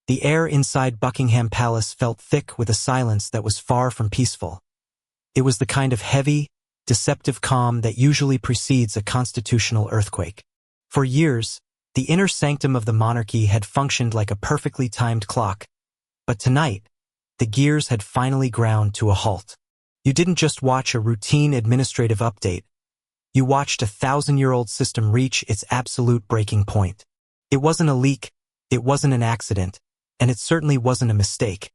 The air inside Buckingham Palace felt thick with a silence that was far from peaceful. It was the kind of heavy, deceptive calm that usually precedes a constitutional earthquake. For years, the inner sanctum of the monarchy had functioned like a perfectly timed clock, but tonight, the gears had finally ground to a halt. You didn't just watch a routine administrative update. You watched a 1,000-year-old system reach its absolute breaking point. It wasn't a leak, it wasn't an accident, and it certainly wasn't a mistake.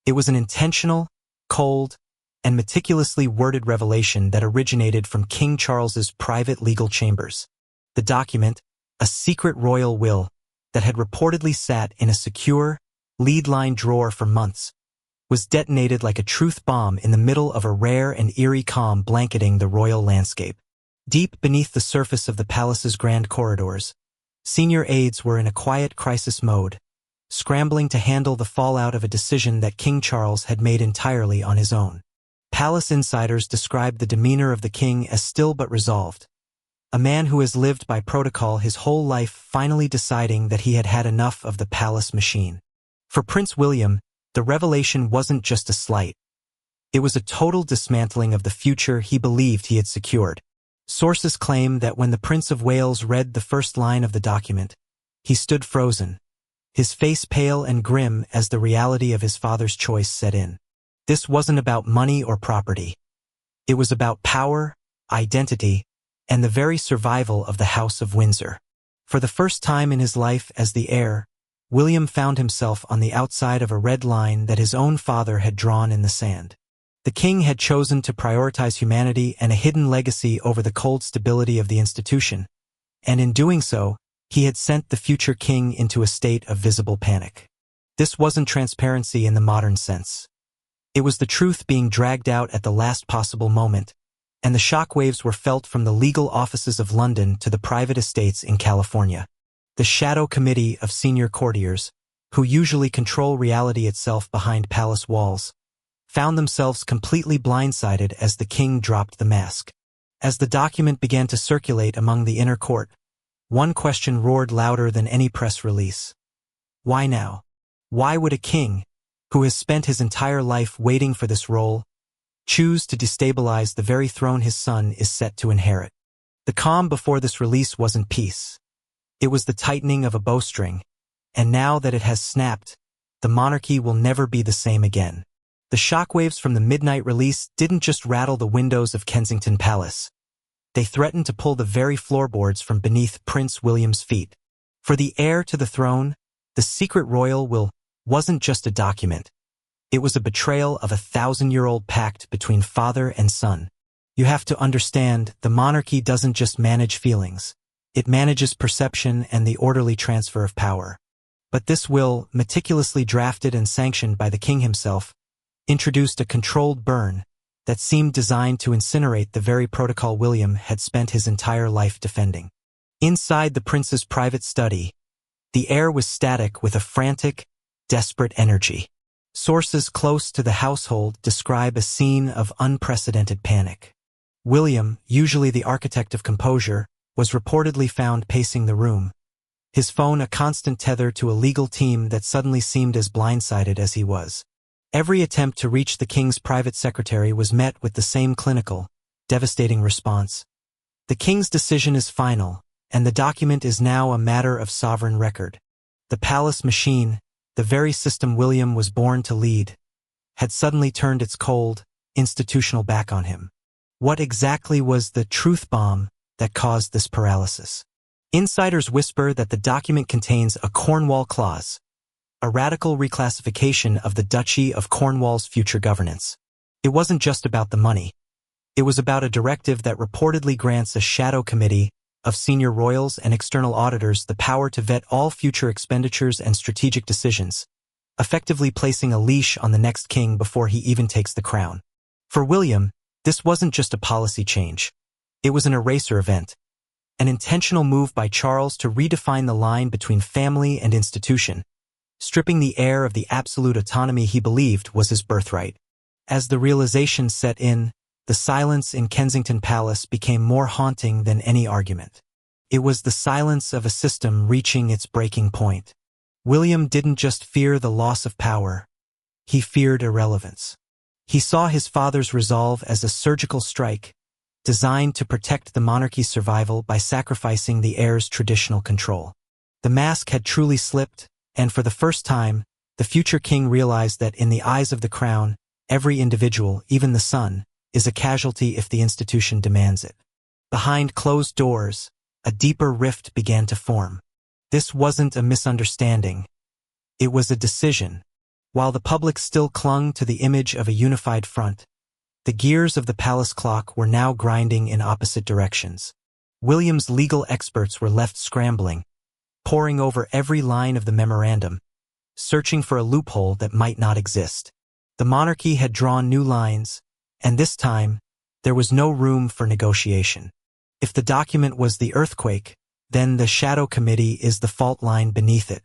It was an intentional, cold, and meticulously worded revelation that originated from King Charles's private legal chambers. The document, a secret royal will that had reportedly sat in a secure, lead-lined drawer for months, was detonated like a truth bomb in the middle of a rare and eerie calm blanketing the royal landscape. Deep beneath the surface of the palace's grand corridors, senior aides were in a quiet crisis mode, scrambling to handle the fallout of a decision that King Charles had made entirely on his own. Palace insiders described the demeanor of the king as still but resolved, a man who has lived by protocol his whole life finally deciding that he had had enough of the palace machine. For Prince William, the revelation wasn't just a slight. It was a total dismantling of the future he believed he had secured. Sources claim that when the Prince of Wales read the first line of the document, he stood frozen, his face pale and grim as the reality of his father's choice set in. This wasn't about money or property. It was about power, identity, and the very survival of the House of Windsor. For the first time in his life as the heir, William found himself on the outside of a red line that his own father had drawn in the sand. The king had chosen to prioritize humanity and a hidden legacy over the cold stability of the institution, and in doing so, he had sent the future king into a state of visible panic. This wasn't transparency in the modern sense. It was the truth being dragged out at the last possible moment, and the shockwaves were felt from the legal offices of London to the private estates in California. The shadow committee of senior courtiers, who usually control reality itself behind palace walls, found themselves completely blindsided as the king dropped the mask. As the document began to circulate among the inner court, one question roared louder than any press release. Why now? Why would a king, who has spent his entire life waiting for this role, choose to destabilize the very throne his son is set to inherit? The calm before this release wasn't peace. It was the tightening of a bowstring, and now that it has snapped, the monarchy will never be the same again. The shockwaves from the midnight release didn't just rattle the windows of Kensington Palace. They threatened to pull the very floorboards from beneath Prince William's feet. For the heir to the throne, the secret royal will wasn't just a document. It was a betrayal of a 1,000-year-old pact between father and son. You have to understand, the monarchy doesn't just manage feelings. It manages perception and the orderly transfer of power. But this will, meticulously drafted and sanctioned by the king himself, introduced a controlled burn that seemed designed to incinerate the very protocol William had spent his entire life defending. Inside the prince's private study, the air was static with a frantic, desperate energy. Sources close to the household describe a scene of unprecedented panic. William, usually the architect of composure, was reportedly found pacing the room, his phone a constant tether to a legal team that suddenly seemed as blindsided as he was. Every attempt to reach the king's private secretary was met with the same clinical, devastating response. The king's decision is final, and the document is now a matter of sovereign record. The palace machine, the very system William was born to lead, had suddenly turned its cold, institutional back on him. What exactly was the truth bomb that caused this paralysis? Insiders whisper that the document contains a Cornwall Clause, a radical reclassification of the Duchy of Cornwall's future governance. It wasn't just about the money. It was about a directive that reportedly grants a shadow committee of senior royals and external auditors the power to vet all future expenditures and strategic decisions, effectively placing a leash on the next king before he even takes the crown. For William, this wasn't just a policy change. It was an eraser event, an intentional move by Charles to redefine the line between family and institution, stripping the heir of the absolute autonomy he believed was his birthright. As the realization set in, the silence in Kensington Palace became more haunting than any argument. It was the silence of a system reaching its breaking point. William didn't just fear the loss of power, he feared irrelevance. He saw his father's resolve as a surgical strike, designed to protect the monarchy's survival by sacrificing the heir's traditional control. The mask had truly slipped, and for the first time, the future king realized that in the eyes of the crown, every individual, even the son, is a casualty if the institution demands it. Behind closed doors, a deeper rift began to form. This wasn't a misunderstanding. It was a decision. While the public still clung to the image of a unified front, the gears of the palace clock were now grinding in opposite directions. William's legal experts were left scrambling, poring over every line of the memorandum, searching for a loophole that might not exist. The monarchy had drawn new lines, and this time, there was no room for negotiation. If the document was the earthquake, then the shadow committee is the fault line beneath it.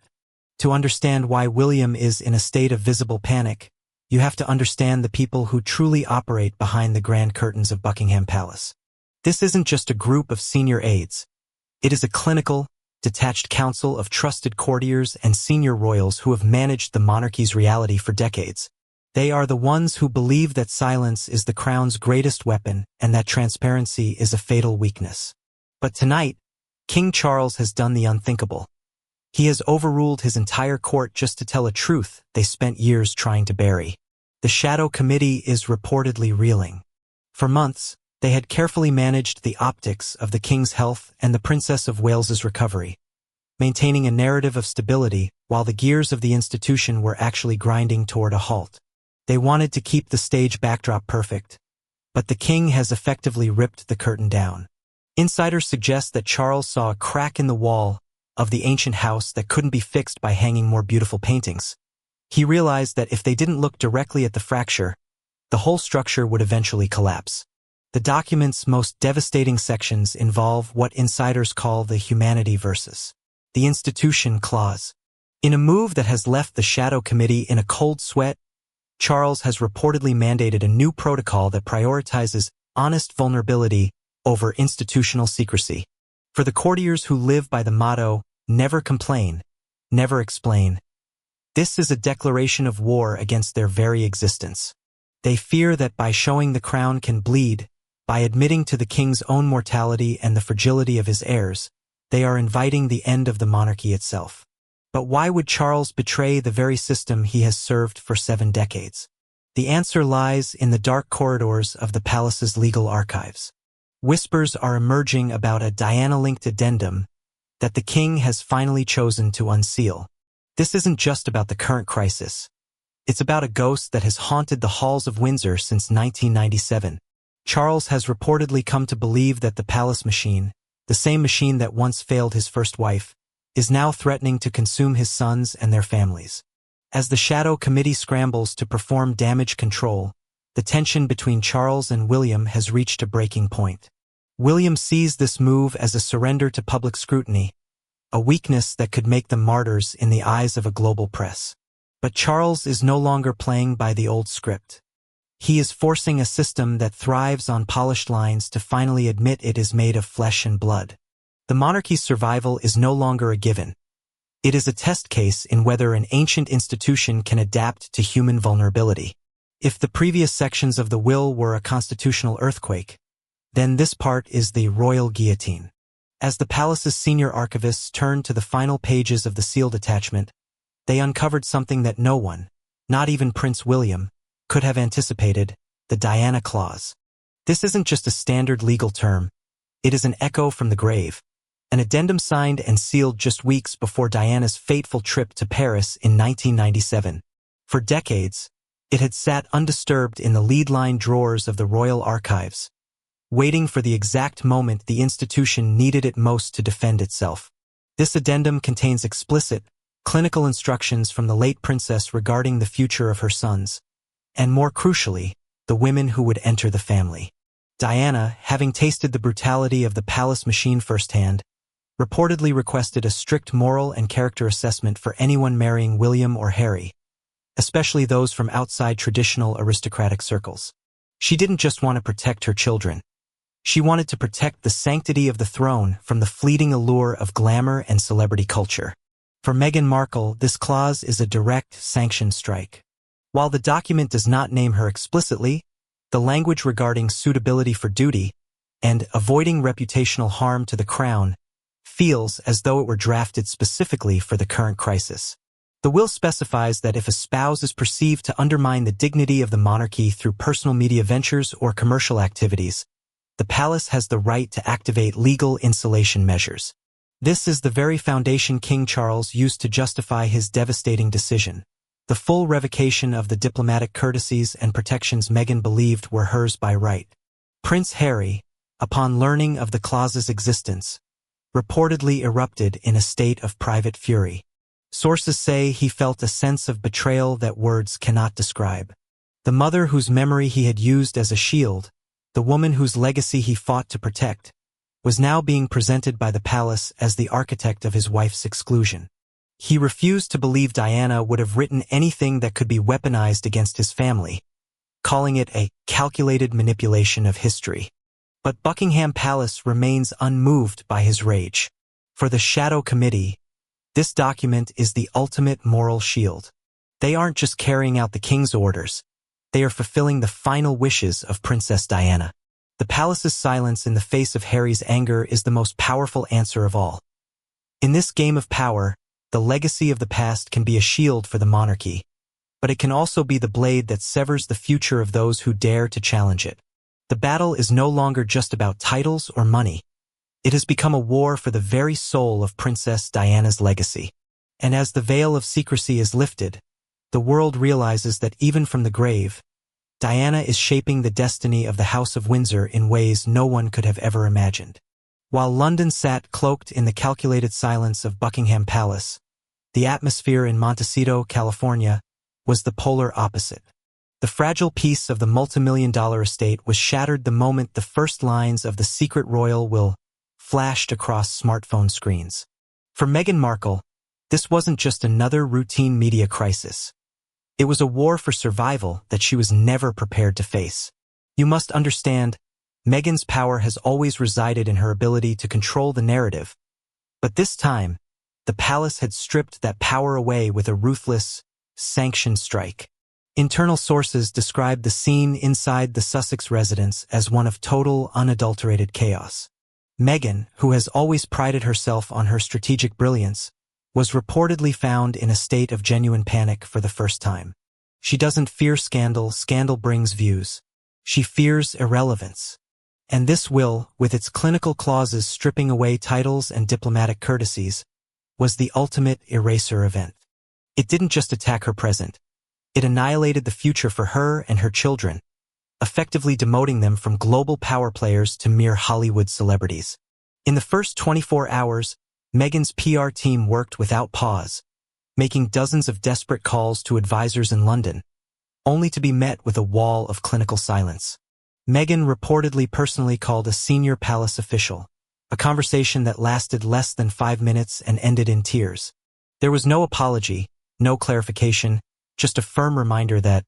To understand why William is in a state of visible panic, you have to understand the people who truly operate behind the grand curtains of Buckingham Palace. This isn't just a group of senior aides. It is a clinical, detached council of trusted courtiers and senior royals who have managed the monarchy's reality for decades. They are the ones who believe that silence is the crown's greatest weapon and that transparency is a fatal weakness. But tonight, King Charles has done the unthinkable. He has overruled his entire court just to tell a truth they spent years trying to bury. The shadow committee is reportedly reeling. For months, they had carefully managed the optics of the king's health and the Princess of Wales's recovery, maintaining a narrative of stability while the gears of the institution were actually grinding toward a halt. They wanted to keep the stage backdrop perfect, but the king has effectively ripped the curtain down. Insiders suggest that Charles saw a crack in the wall of the ancient house that couldn't be fixed by hanging more beautiful paintings. He realized that if they didn't look directly at the fracture, the whole structure would eventually collapse. The document's most devastating sections involve what insiders call the humanity versus the institution clause. In a move that has left the shadow committee in a cold sweat, Charles has reportedly mandated a new protocol that prioritizes honest vulnerability over institutional secrecy. For the courtiers who live by the motto, never complain, never explain, this is a declaration of war against their very existence. They fear that by showing the crown can bleed, by admitting to the king's own mortality and the fragility of his heirs, they are inviting the end of the monarchy itself. But why would Charles betray the very system he has served for 7 decades? The answer lies in the dark corridors of the palace's legal archives. Whispers are emerging about a Diana-linked addendum that the king has finally chosen to unseal. This isn't just about the current crisis. It's about a ghost that has haunted the halls of Windsor since 1997. Charles has reportedly come to believe that the palace machine, the same machine that once failed his first wife, is now threatening to consume his sons and their families. As the shadow committee scrambles to perform damage control, the tension between Charles and William has reached a breaking point. William sees this move as a surrender to public scrutiny, a weakness that could make them martyrs in the eyes of a global press. But Charles is no longer playing by the old script. He is forcing a system that thrives on polished lines to finally admit it is made of flesh and blood. The monarchy's survival is no longer a given. It is a test case in whether an ancient institution can adapt to human vulnerability. If the previous sections of the will were a constitutional earthquake, then this part is the royal guillotine. As the palace's senior archivists turned to the final pages of the sealed attachment, they uncovered something that no one, not even Prince William, could have anticipated: the Diana Clause. This isn't just a standard legal term. It is an echo from the grave, an addendum signed and sealed just weeks before Diana's fateful trip to Paris in 1997. For decades, it had sat undisturbed in the lead-line drawers of the royal archives, waiting for the exact moment the institution needed it most to defend itself. This addendum contains explicit, clinical instructions from the late princess regarding the future of her sons, and more crucially, the women who would enter the family. Diana, having tasted the brutality of the palace machine firsthand, reportedly requested a strict moral and character assessment for anyone marrying William or Harry, especially those from outside traditional aristocratic circles. She didn't just want to protect her children. She wanted to protect the sanctity of the throne from the fleeting allure of glamour and celebrity culture. For Meghan Markle, this clause is a direct sanction strike. While the document does not name her explicitly, the language regarding suitability for duty and avoiding reputational harm to the crown feels as though it were drafted specifically for the current crisis. The will specifies that if a spouse is perceived to undermine the dignity of the monarchy through personal media ventures or commercial activities, the palace has the right to activate legal insulation measures. This is the very foundation King Charles used to justify his devastating decision. The full revocation of the diplomatic courtesies and protections Meghan believed were hers by right. Prince Harry, upon learning of the clause's existence, reportedly erupted in a state of private fury. Sources say he felt a sense of betrayal that words cannot describe. The mother whose memory he had used as a shield, the woman whose legacy he fought to protect, was now being presented by the palace as the architect of his wife's exclusion. He refused to believe Diana would have written anything that could be weaponized against his family, calling it a calculated manipulation of history. But Buckingham Palace remains unmoved by his rage. For the Shadow Committee, this document is the ultimate moral shield. They aren't just carrying out the king's orders, they are fulfilling the final wishes of Princess Diana. The palace's silence in the face of Harry's anger is the most powerful answer of all. In this game of power, the legacy of the past can be a shield for the monarchy, but it can also be the blade that severs the future of those who dare to challenge it. The battle is no longer just about titles or money. It has become a war for the very soul of Princess Diana's legacy. And as the veil of secrecy is lifted, the world realizes that even from the grave, Diana is shaping the destiny of the House of Windsor in ways no one could have ever imagined. While London sat cloaked in the calculated silence of Buckingham Palace, the atmosphere in Montecito, California, was the polar opposite. The fragile peace of the multimillion-dollar estate was shattered the moment the first lines of the secret royal will flashed across smartphone screens. For Meghan Markle, this wasn't just another routine media crisis. It was a war for survival that she was never prepared to face. You must understand, Meghan's power has always resided in her ability to control the narrative. But this time, the palace had stripped that power away with a ruthless, sanctioned strike. Internal sources described the scene inside the Sussex residence as one of total, unadulterated chaos. Meghan, who has always prided herself on her strategic brilliance, was reportedly found in a state of genuine panic for the first time. She doesn't fear scandal, scandal brings views. She fears irrelevance. And this will, with its clinical clauses stripping away titles and diplomatic courtesies, was the ultimate eraser event. It didn't just attack her present. It annihilated the future for her and her children, effectively demoting them from global power players to mere Hollywood celebrities. In the first 24 hours, Meghan's PR team worked without pause, making dozens of desperate calls to advisors in London, only to be met with a wall of clinical silence. Meghan reportedly personally called a senior palace official, a conversation that lasted less than 5 minutes and ended in tears. There was no apology, no clarification, just a firm reminder that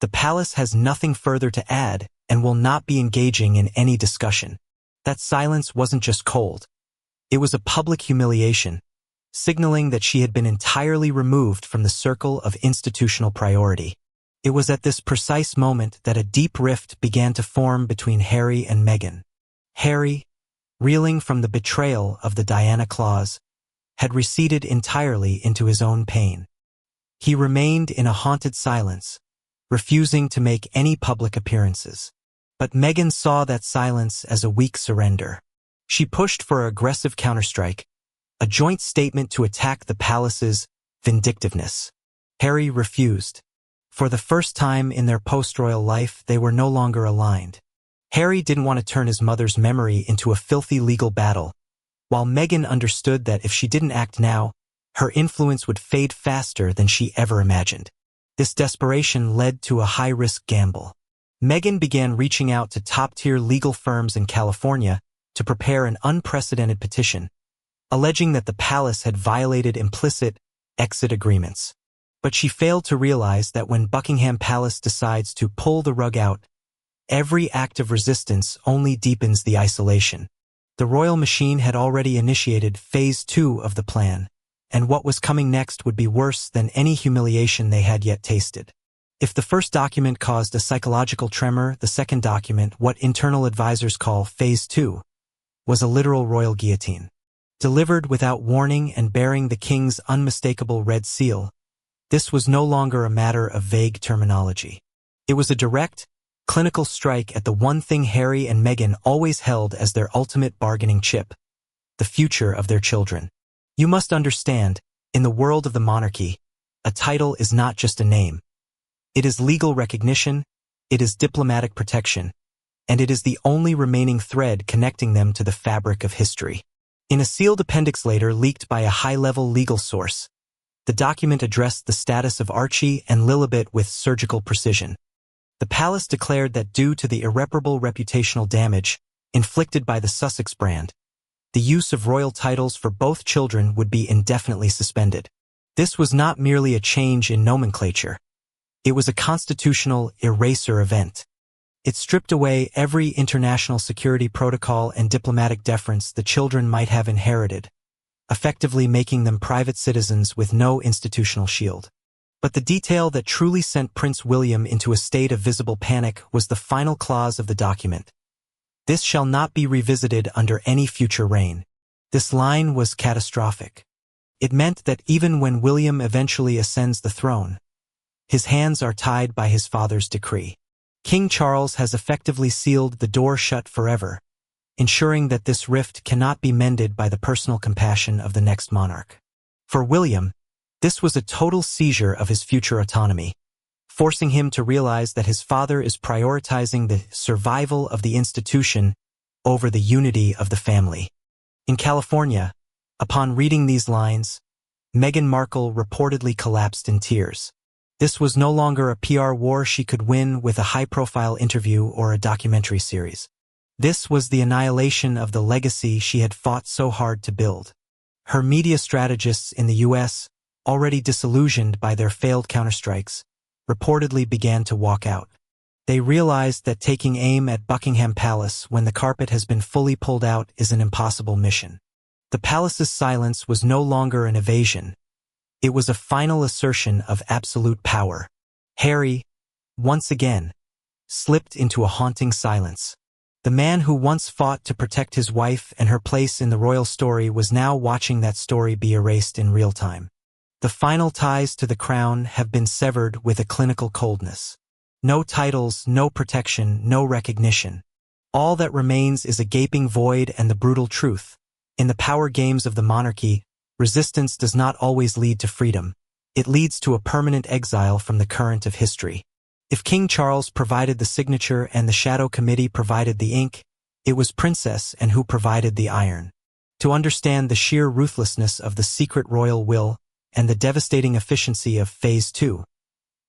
the palace has nothing further to add and will not be engaging in any discussion. That silence wasn't just cold. It was a public humiliation, signaling that she had been entirely removed from the circle of institutional priority. It was at this precise moment that a deep rift began to form between Harry and Meghan. Harry, reeling from the betrayal of the Diana Clause, had receded entirely into his own pain. He remained in a haunted silence, refusing to make any public appearances. But Meghan saw that silence as a weak surrender. She pushed for an aggressive counterstrike, a joint statement to attack the palace's vindictiveness. Harry refused. For the first time in their post-royal life, they were no longer aligned. Harry didn't want to turn his mother's memory into a filthy legal battle, while Meghan understood that if she didn't act now, her influence would fade faster than she ever imagined. This desperation led to a high-risk gamble. Meghan began reaching out to top-tier legal firms in California to prepare an unprecedented petition, alleging that the palace had violated implicit exit agreements. But she failed to realize that when Buckingham Palace decides to pull the rug out, every act of resistance only deepens the isolation. The royal machine had already initiated Phase 2 of the plan, and what was coming next would be worse than any humiliation they had yet tasted. If the first document caused a psychological tremor, the second document, what internal advisors call Phase 2, was a literal royal guillotine. Delivered without warning and bearing the king's unmistakable red seal, this was no longer a matter of vague terminology. It was a direct, clinical strike at the one thing Harry and Meghan always held as their ultimate bargaining chip: the future of their children. You must understand, in the world of the monarchy, a title is not just a name. It is legal recognition, it is diplomatic protection, and it is the only remaining thread connecting them to the fabric of history. In a sealed appendix later leaked by a high-level legal source, the document addressed the status of Archie and Lilibet with surgical precision. The palace declared that due to the irreparable reputational damage inflicted by the Sussex brand, the use of royal titles for both children would be indefinitely suspended. This was not merely a change in nomenclature. It was a constitutional eraser event. It stripped away every international security protocol and diplomatic deference the children might have inherited, effectively making them private citizens with no institutional shield. But the detail that truly sent Prince William into a state of visible panic was the final clause of the document. This shall not be revisited under any future reign. This line was catastrophic. It meant that even when William eventually ascends the throne, his hands are tied by his father's decree. King Charles has effectively sealed the door shut forever, ensuring that this rift cannot be mended by the personal compassion of the next monarch. For William, this was a total seizure of his future autonomy, forcing him to realize that his father is prioritizing the survival of the institution over the unity of the family. In California, upon reading these lines, Meghan Markle reportedly collapsed in tears. This was no longer a PR war she could win with a high-profile interview or a documentary series. This was the annihilation of the legacy she had fought so hard to build. Her media strategists in the US, already disillusioned by their failed counterstrikes, reportedly began to walk out. They realized that taking aim at Buckingham Palace when the carpet has been fully pulled out is an impossible mission. The palace's silence was no longer an evasion. It was a final assertion of absolute power. Harry, once again, slipped into a haunting silence. The man who once fought to protect his wife and her place in the royal story was now watching that story be erased in real time. The final ties to the crown have been severed with a clinical coldness. No titles, no protection, no recognition. All that remains is a gaping void and the brutal truth. In the power games of the monarchy, resistance does not always lead to freedom. It leads to a permanent exile from the current of history. If King Charles provided the signature and the Shadow Committee provided the ink, it was Princess and who provided the iron. To understand the sheer ruthlessness of the secret royal will and the devastating efficiency of Phase 2,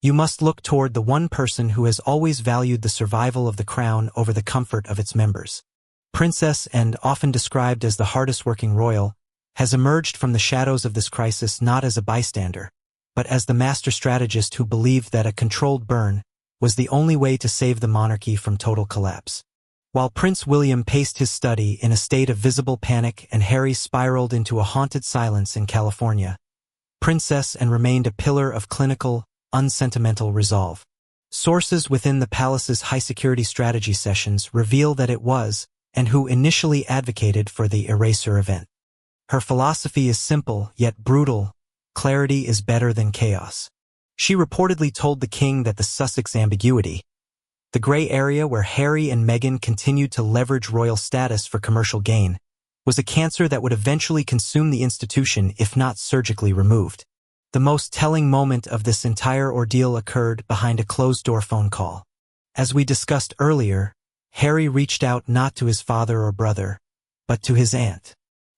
you must look toward the one person who has always valued the survival of the crown over the comfort of its members. Princess, and often described as the hardest-working royal, has emerged from the shadows of this crisis not as a bystander, but as the master strategist who believed that a controlled burn was the only way to save the monarchy from total collapse. While Prince William paced his study in a state of visible panic and Harry spiraled into a haunted silence in California, Princess Anne remained a pillar of clinical, unsentimental resolve. Sources within the palace's high-security strategy sessions reveal that it was, and who initially advocated for the eraser event. Her philosophy is simple, yet brutal. Clarity is better than chaos. She reportedly told the king that the Sussex ambiguity, the gray area where Harry and Meghan continued to leverage royal status for commercial gain, was a cancer that would eventually consume the institution if not surgically removed. The most telling moment of this entire ordeal occurred behind a closed-door phone call. As we discussed earlier, Harry reached out not to his father or brother, but to his aunt.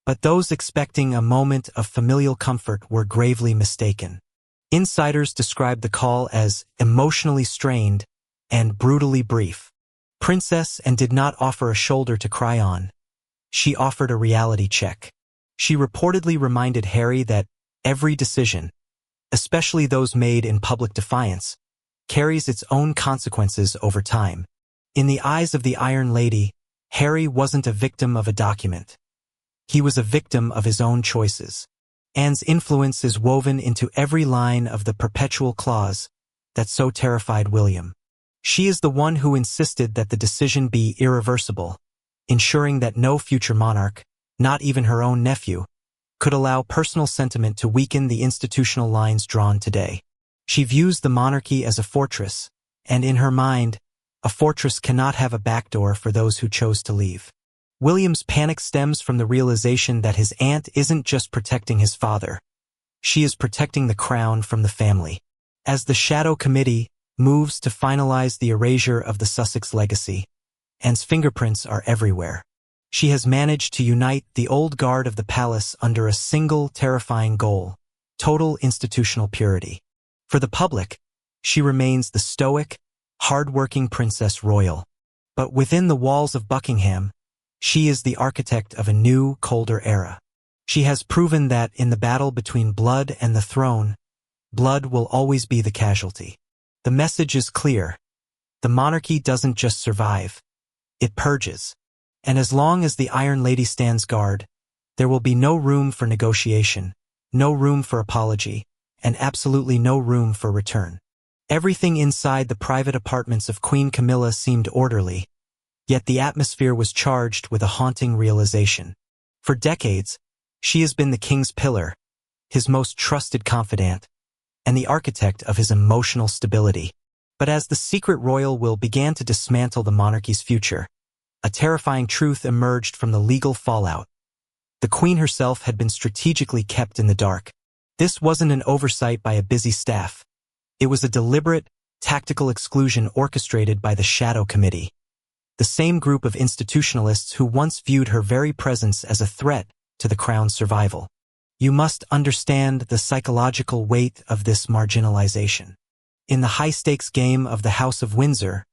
But those expecting a moment of familial comfort were gravely mistaken. Insiders described the call as emotionally strained and brutally brief. Princess Anne did not offer a shoulder to cry on. She offered a reality check. She reportedly reminded Harry that every decision, especially those made in public defiance, carries its own consequences over time. In the eyes of the Iron Lady, Harry wasn't a victim of a document. He was a victim of his own choices. Anne's influence is woven into every line of the perpetual clause that so terrified William. She is the one who insisted that the decision be irreversible, ensuring that no future monarch, not even her own nephew, could allow personal sentiment to weaken the institutional lines drawn today. She views the monarchy as a fortress, and in her mind, a fortress cannot have a backdoor for those who chose to leave. William's panic stems from the realization that his aunt isn't just protecting his father. She is protecting the crown from the family. As the Shadow Committee moves to finalize the erasure of the Sussex legacy, Anne's fingerprints are everywhere. She has managed to unite the old guard of the palace under a single terrifying goal: total institutional purity. For the public, she remains the stoic, hard-working Princess Royal. But within the walls of Buckingham, she is the architect of a new, colder era. She has proven that in the battle between blood and the throne, blood will always be the casualty. The message is clear. The monarchy doesn't just survive, it purges. And as long as the Iron Lady stands guard, there will be no room for negotiation, no room for apology, and absolutely no room for return. Everything inside the private apartments of Queen Camilla seemed orderly, yet the atmosphere was charged with a haunting realization. For decades, she has been the king's pillar, his most trusted confidant, and the architect of his emotional stability. But as the secret royal will began to dismantle the monarchy's future, a terrifying truth emerged from the legal fallout. The queen herself had been strategically kept in the dark. This wasn't an oversight by a busy staff. It was a deliberate, tactical exclusion orchestrated by the Shadow Committee, the same group of institutionalists who once viewed her very presence as a threat to the crown's survival. You must understand the psychological weight of this marginalization. In the high-stakes game of the House of Windsor,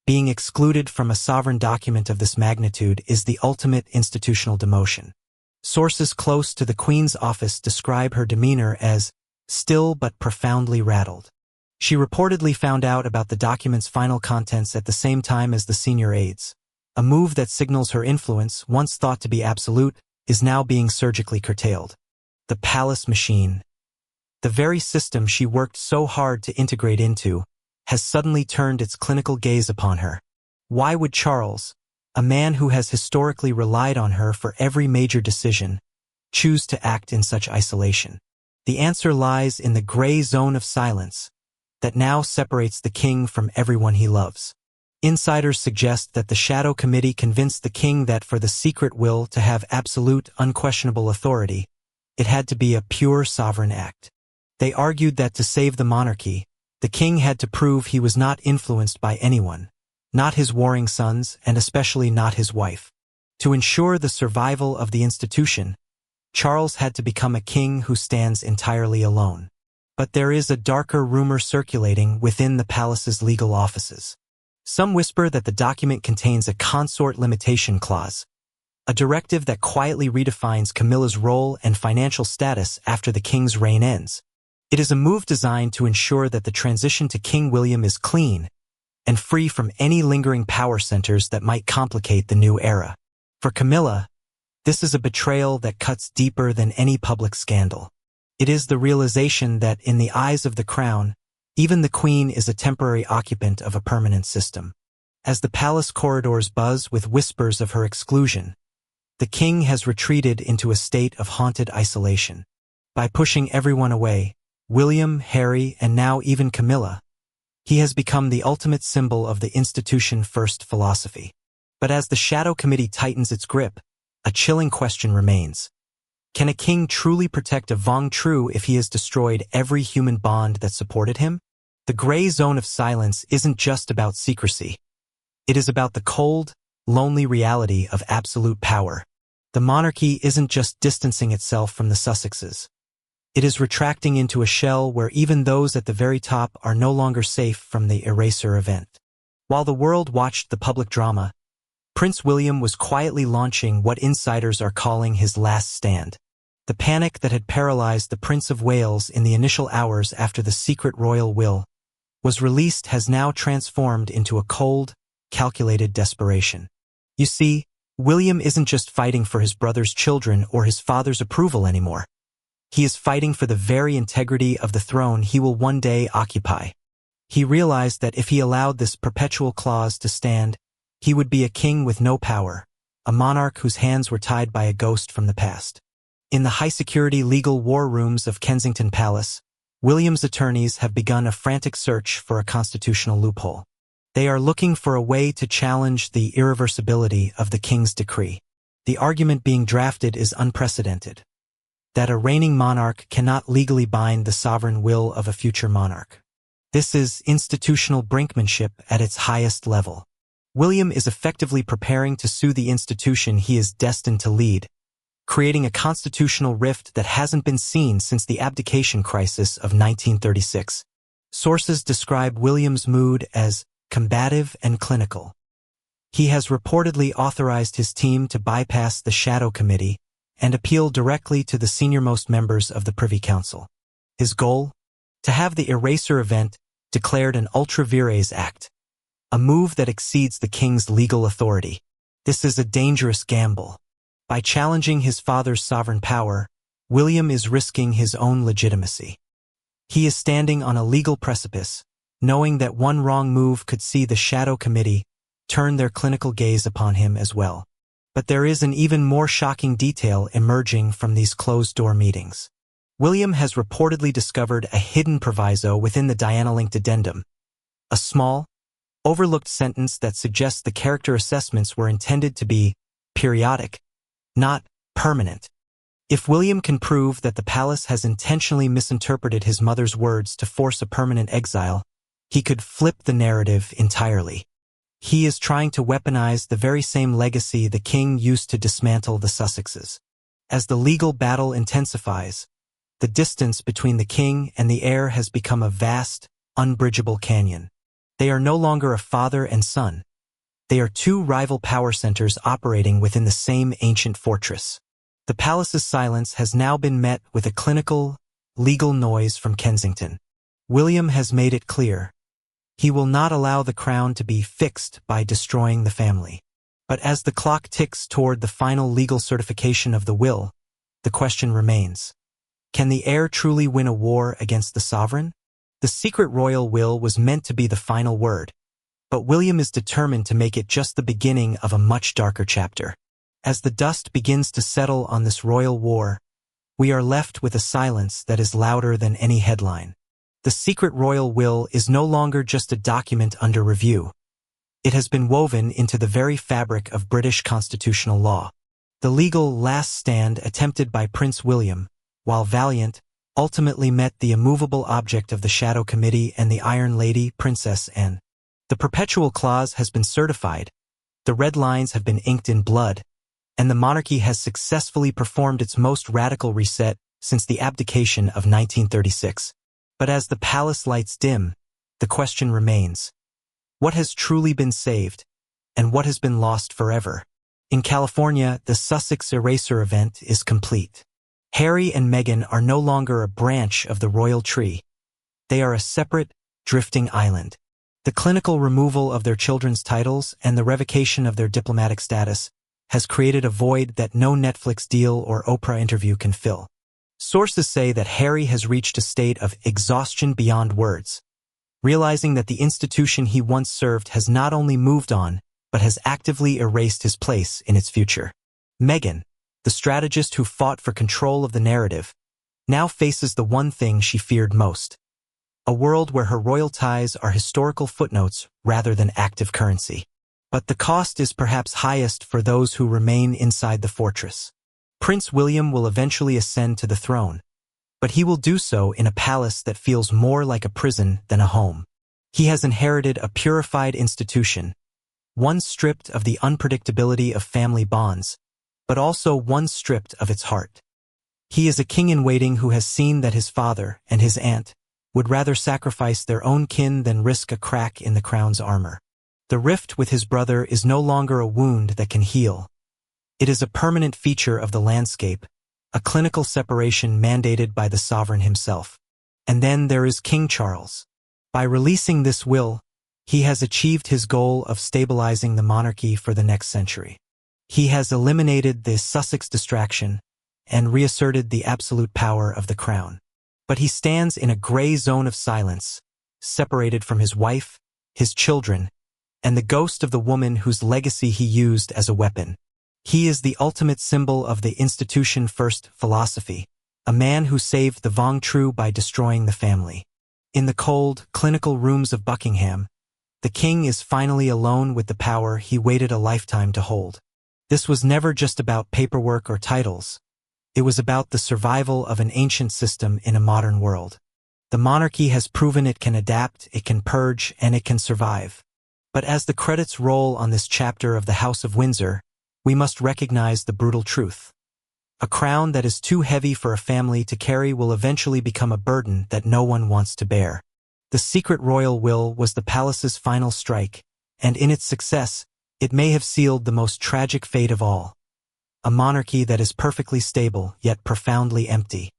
being excluded from a sovereign document of this magnitude is the ultimate institutional demotion. Sources close to the Queen's office describe her demeanor as still but profoundly rattled. She reportedly found out about the document's final contents at the same time as the senior aides. A move that signals her influence, once thought to be absolute, is now being surgically curtailed. The palace machine, the very system she worked so hard to integrate into, has suddenly turned its clinical gaze upon her. Why would Charles, a man who has historically relied on her for every major decision, choose to act in such isolation? The answer lies in the gray zone of silence that now separates the king from everyone he loves. Insiders suggest that the Shadow Committee convinced the king that for the secret will to have absolute, unquestionable authority, it had to be a pure sovereign act. They argued that to save the monarchy, the king had to prove he was not influenced by anyone, not his warring sons, and especially not his wife. To ensure the survival of the institution, Charles had to become a king who stands entirely alone. But there is a darker rumor circulating within the palace's legal offices. Some whisper that the document contains a consort limitation clause, a directive that quietly redefines Camilla's role and financial status after the king's reign ends. It is a move designed to ensure that the transition to King William is clean and free from any lingering power centers that might complicate the new era. For Camilla, this is a betrayal that cuts deeper than any public scandal. It is the realization that, in the eyes of the crown, even the queen is a temporary occupant of a permanent system. As the palace corridors buzz with whispers of her exclusion, the king has retreated into a state of haunted isolation. By pushing everyone away, William, Harry, and now even Camilla, he has become the ultimate symbol of the institution-first philosophy. But as the Shadow Committee tightens its grip, a chilling question remains. Can a king truly protect a Vong Tru if he has destroyed every human bond that supported him? The gray zone of silence isn't just about secrecy. It is about the cold, lonely reality of absolute power. The monarchy isn't just distancing itself from the Sussexes. It is retracting into a shell where even those at the very top are no longer safe from the eraser event. While the world watched the public drama, Prince William was quietly launching what insiders are calling his last stand. The panic that had paralyzed the Prince of Wales in the initial hours after the secret royal will was released has now transformed into a cold, calculated desperation. You see, William isn't just fighting for his brother's children or his father's approval anymore. He is fighting for the very integrity of the throne he will one day occupy. He realized that if he allowed this perpetual clause to stand, he would be a king with no power, a monarch whose hands were tied by a ghost from the past. In the high-security legal war rooms of Kensington Palace, William's attorneys have begun a frantic search for a constitutional loophole. They are looking for a way to challenge the irreversibility of the king's decree. The argument being drafted is unprecedented: that a reigning monarch cannot legally bind the sovereign will of a future monarch. This is institutional brinkmanship at its highest level. William is effectively preparing to sue the institution he is destined to lead, creating a constitutional rift that hasn't been seen since the abdication crisis of 1936. Sources describe William's mood as combative and clinical. He has reportedly authorized his team to bypass the Shadow Committee and appeal directly to the senior-most members of the Privy Council. His goal? To have the Eraser event declared an ultra vires act, a move that exceeds the king's legal authority. This is a dangerous gamble. By challenging his father's sovereign power, William is risking his own legitimacy. He is standing on a legal precipice, knowing that one wrong move could see the Shadow Committee turn their clinical gaze upon him as well. But there is an even more shocking detail emerging from these closed-door meetings. William has reportedly discovered a hidden proviso within the Diana-linked addendum, a small, overlooked sentence that suggests the character assessments were intended to be periodic, not permanent. If William can prove that the palace has intentionally misinterpreted his mother's words to force a permanent exile, he could flip the narrative entirely. He is trying to weaponize the very same legacy the king used to dismantle the Sussexes. As the legal battle intensifies, the distance between the king and the heir has become a vast, unbridgeable canyon. They are no longer a father and son. They are two rival power centers operating within the same ancient fortress. The palace's silence has now been met with a clinical, legal noise from Kensington. William has made it clear: he will not allow the crown to be fixed by destroying the family. But as the clock ticks toward the final legal certification of the will, the question remains: can the heir truly win a war against the sovereign? The secret royal will was meant to be the final word, but William is determined to make it just the beginning of a much darker chapter. As the dust begins to settle on this royal war, we are left with a silence that is louder than any headline. The secret royal will is no longer just a document under review. It has been woven into the very fabric of British constitutional law. The legal last stand attempted by Prince William, while valiant, ultimately met the immovable object of the Shadow Committee and the Iron Lady, Princess Anne. The perpetual clause has been certified, the red lines have been inked in blood, and the monarchy has successfully performed its most radical reset since the abdication of 1936. But as the palace lights dim, the question remains: what has truly been saved, and what has been lost forever? In California, the Sussex Eraser event is complete. Harry and Meghan are no longer a branch of the royal tree. They are a separate, drifting island. The clinical removal of their children's titles and the revocation of their diplomatic status has created a void that no Netflix deal or Oprah interview can fill. Sources say that Harry has reached a state of exhaustion beyond words, realizing that the institution he once served has not only moved on, but has actively erased his place in its future. Meghan, the strategist who fought for control of the narrative, now faces the one thing she feared most: a world where her royal ties are historical footnotes rather than active currency. But the cost is perhaps highest for those who remain inside the fortress. Prince William will eventually ascend to the throne, but he will do so in a palace that feels more like a prison than a home. He has inherited a purified institution, one stripped of the unpredictability of family bonds, but also one stripped of its heart. He is a king-in-waiting who has seen that his father and his aunt would rather sacrifice their own kin than risk a crack in the crown's armor. The rift with his brother is no longer a wound that can heal. It is a permanent feature of the landscape, a clinical separation mandated by the sovereign himself. And then there is King Charles. By releasing this will, he has achieved his goal of stabilizing the monarchy for the next century. He has eliminated the Sussex distraction and reasserted the absolute power of the crown. But he stands in a gray zone of silence, separated from his wife, his children, and the ghost of the woman whose legacy he used as a weapon. He is the ultimate symbol of the institution-first philosophy, a man who saved the Vong Tru by destroying the family. In the cold, clinical rooms of Buckingham, the king is finally alone with the power he waited a lifetime to hold. This was never just about paperwork or titles. It was about the survival of an ancient system in a modern world. The monarchy has proven it can adapt, it can purge, and it can survive. But as the credits roll on this chapter of the House of Windsor, we must recognize the brutal truth. A crown that is too heavy for a family to carry will eventually become a burden that no one wants to bear. The secret royal will was the palace's final strike, and in its success, it may have sealed the most tragic fate of all. A monarchy that is perfectly stable, yet profoundly empty.